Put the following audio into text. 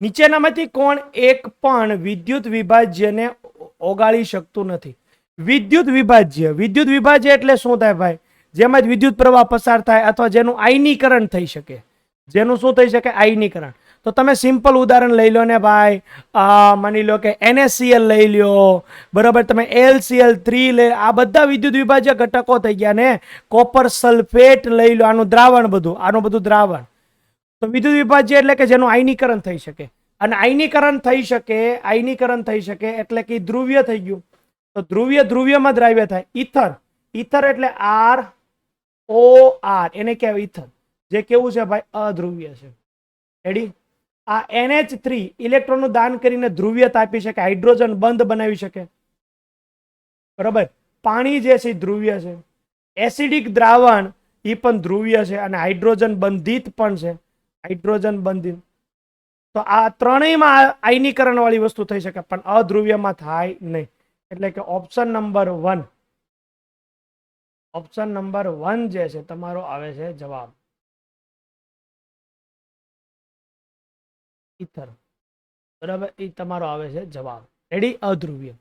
નીચેનામાંથી કોણ એક પણ વિદ્યુત વિભાજ્યને ઓગાળી શકતું નથી? વિદ્યુત વિભાજ્ય એટલે શું થાય ભાઈ? જેમાં વિદ્યુત પ્રવાહ પસાર થાય અથવા જેનું આયનીકરણ થઈ શકે. જેનું શું થઈ શકે? આયનીકરણ. તો તમે સિમ્પલ ઉદાહરણ લઈ લો ને ભાઈ, માની લો કે NaCl લઈ લો, બરાબર, તમે LCl3 લઈ, આ બધા વિદ્યુત વિભાજ્ય ઘટકો થઈ ગયા ને. કોપર સલ્ફેટ લઈ લો, આનું દ્રાવણ બધું, આનું બધું દ્રાવણ. તો વિદ્યુત વિભાજ્ય એટલે કે જેનું આયનીકરણ થઈ શકે. અને આયનીકરણ થઈ શકે એટલે કે ધ્રુવ્ય થઈ ગયું. તો ધ્રુવ્યમાં દ્રાવ્ય થાય. ઈથર એટલે ROR, એને કહેવાય ઈથર. જે કેવું છે ભાઈ? અધ્રુવ્ય છે. રેડી? આ NH3 ઇલેક્ટ્રોનનું દાન કરીને ધ્રુવ્યતા આપી શકે, હાઇડ્રોજન બંધ બનાવી શકે. બરાબર. પાણી જે છે ધ્રુવ્ય છે. એસિડિક દ્રાવણ એ પણ ધ્રુવ્ય છે અને હાઇડ્રોજન બંધિત પણ છે. હાઇડ્રોજન બંધિત. તો આ ત્રણેયમાં આયનીકરણ વાળી વસ્તુ થઈ શકે, પણ અધ્રુવ્યમાં થાય નહીં. એટલે કે ઓપ્શન નંબર 1 જે છે તમારો આવે છે જવાબ. ઈથર. બરાબર, એ તમારો આવે છે જવાબ. રેડી? અધ્રુવ્ય.